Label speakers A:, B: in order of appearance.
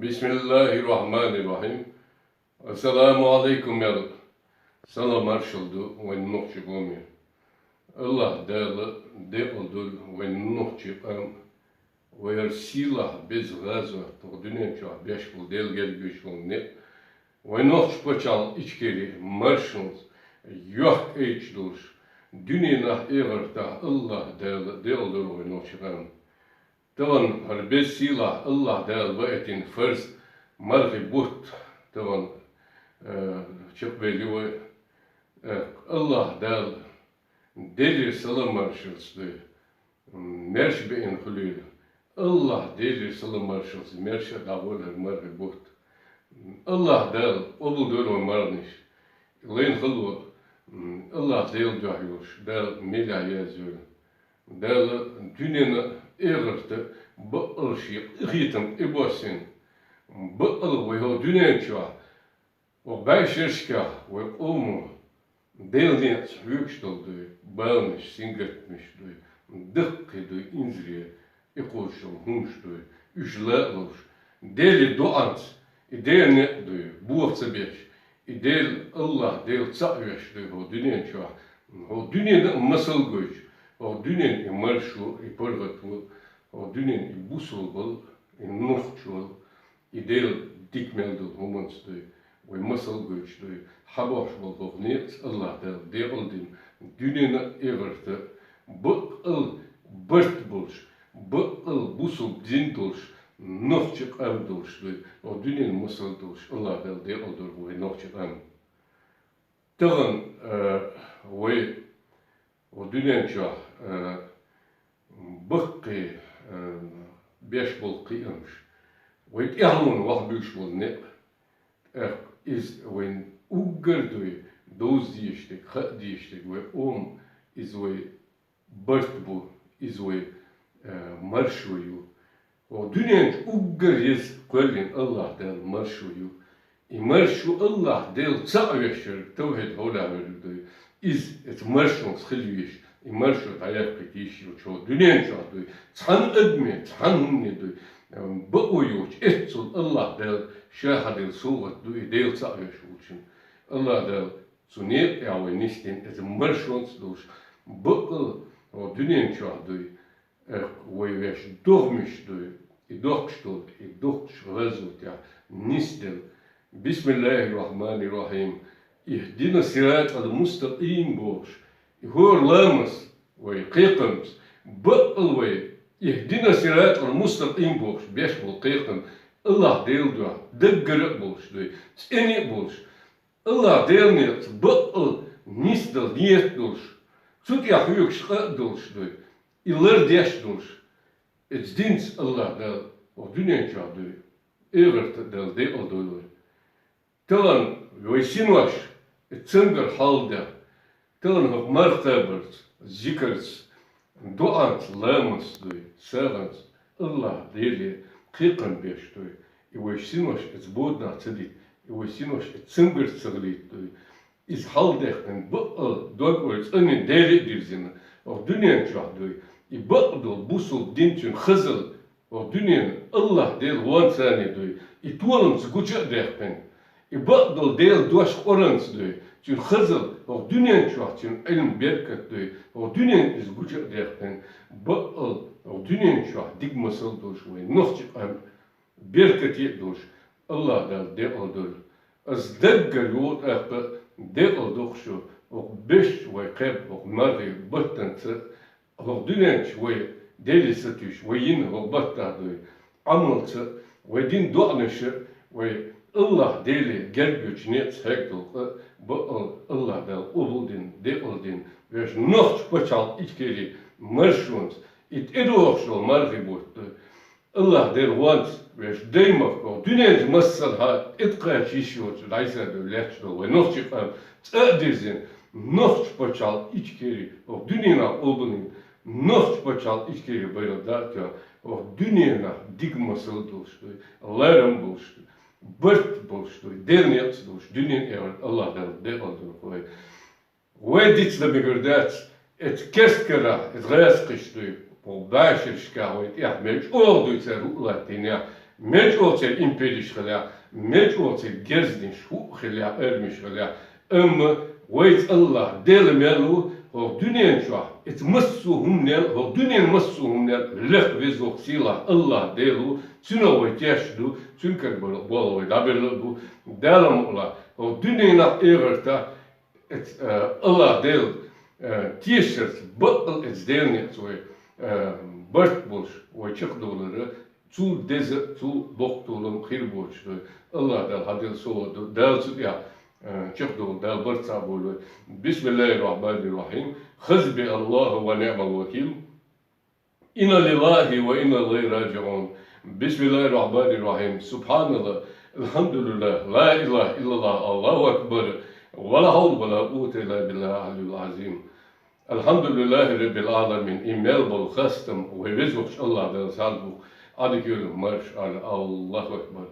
A: Bismillahirrahmanirrahim. Assalamu alaikum ya. Salam arşıldı ve nokçu gomi. Allah değerli de oldu ve nokçu am ve ersila bez gazva tordünen çağ beş bul del gel güç bul ne ve nokçu paçal içkeri marşons yok eç duş dünyana everta Allah değerli de oldu ve nokçu am. Tavan her besila Allah değerli ve etin first margibut tavan çok belli ve Allah değerli delir salam marşılsı merş beyin hulül Allah delir salam marşılsı merş davolar margibut Allah değerli obul dolu marniş leyn hulu Allah değerli cahiyuş değerli milya yazıyor değerli dünyanın eğrıhtı bu ılşıyı ıhıtım ibosin bu ıl ve o dünyanın çoğu o başırşka ve umu değerli yüksteldi bağmış singetmişti dıkkıydı inzriye ekoşul hunçtu üçlermiş değerli doğant değerli bu hafta beş değerli Allah değerli sağveşti o dünyanın çoğu o dünyanın masal güç o dünyanın marşu ipargatı o dünyanın busulbal nokçul ideal dikmeldi humanstı ve masal güçtü haboş bol niyet Allah değerli dünyanın everti bu bırt bulş bu busul din dolş nokçuk am dolştu o dünyanın masal dolş Allah değerli ve nokçuk am tağın ve o dünyanın çoğu bıkkı beş bol kıymış ve ihmun vahbüş bol ne is when uggerdu doz diyiştik, hat diyiştik ve is ve bırt bu is ve marşuyu o dünyanın ugger yes kölün Allah del marşuyu marşu Allah del sağveşir tevhid hola verdi is et marşons khilviş marşu ayak kitiş çoğu dünyanın çoğu tan ödme tan ne du bu uyuş etsul Allah del şahadil suvat du del sağveş için Allah del sunnet ya ve nistin et marşons duş bu o dünyanın çoğu ve veş doğmuş du dokştu dokş ya nistel Bismillahirrahmanirrahim İhdina sıratal mustakim boş hor lamas ve qiyqams bu ve İhdina sıratal mustakim boş beş bol qiyqam Allah değil diyor dıggırık boş diyor seni boş Allah değil ne bu nistel niyet boş sut ya huyuk şık boş diyor iler deş boş et dins Allah del o dünya çağdı evert del de oldu Talan ve sinvaş Tzengel halde, talan hok martabert, zikers, duant, lamens, serens, Allah deli, kikan beş, ve sinvaş et bodna tzedit, ve sinvaş et tzengel tzedit, is haldechten, bu dogwels, ane deli dirzine, o dünyanın çağdı, bu busul dintün khızıl, o dünyanın Allah del vansani, tualams guca dechten, İbadal değil duaş orans diyor. Çünkü hızıl o dünyanın çoğatın ilm berkat diyor. O dünyanın iz gücü derken o dünyanın çoğat dik masal duş ve nokçuk am berkat yet duş. Allah da de oldur. Az deggal yot akba de oldur şu. O beş ve kab o marri battansı o dünyanın çoğu deli satış ve yine o batta diyor. Amalsı ve din duanışı ve Allah deli gel güç net hektul bu Allah da obuldin de oldin ve noch paçal içkeri marşons it edoşol margibut Allah der want ve deymak o dünyanın masal ha etqaç işiyor daysa devletço ve noch çıkan tsadizin noch paçal içkeri o dünyana obuldin noch paçal içkeri böyle da o dünyana dig masal dolştu Allah'ın bolştu Bırt bolştu, derniyat dolş, dünyanın evren Allah'dan de oldu koy. Ve ditle begirdat, et kestkara, et gayas kıştı, o başır şka, o et yahmeç, oldu ise ru'latine, Met olacak imperiş kılya, met olacak gezdin şu kılya, ermiş kılya. Ama ويت الله دل ملو هو دنيا شو اتمسوهم نل هو دنيا مسوهم نل لخ وزوق سيلا الله دلو تنو ويتشدو تنكر بولو ويدابلو دلهم الله هو دنيا نقيرتا الله دل تيشرت بطل اتدلني توي برتبوش ويتشخدولر تو دزر تو بوقتولم خيربوش الله دل هدل سو دل يا شخدو دال برتا بولو بسم الله الرحمن الرحيم حسبي الله ونعم الوكيل إنا لله وإنا إليه راجعون بسم الله الرحمن الرحيم سبحان الله الحمد لله لا إله إلا الله الله أكبر ولا حول ولا قوة إلا بالله العلي العظيم الحمد لله رب العالمين إيميل بالخستم ويبزوش الله دال سالبو أدي كيلو مرش على الله أكبر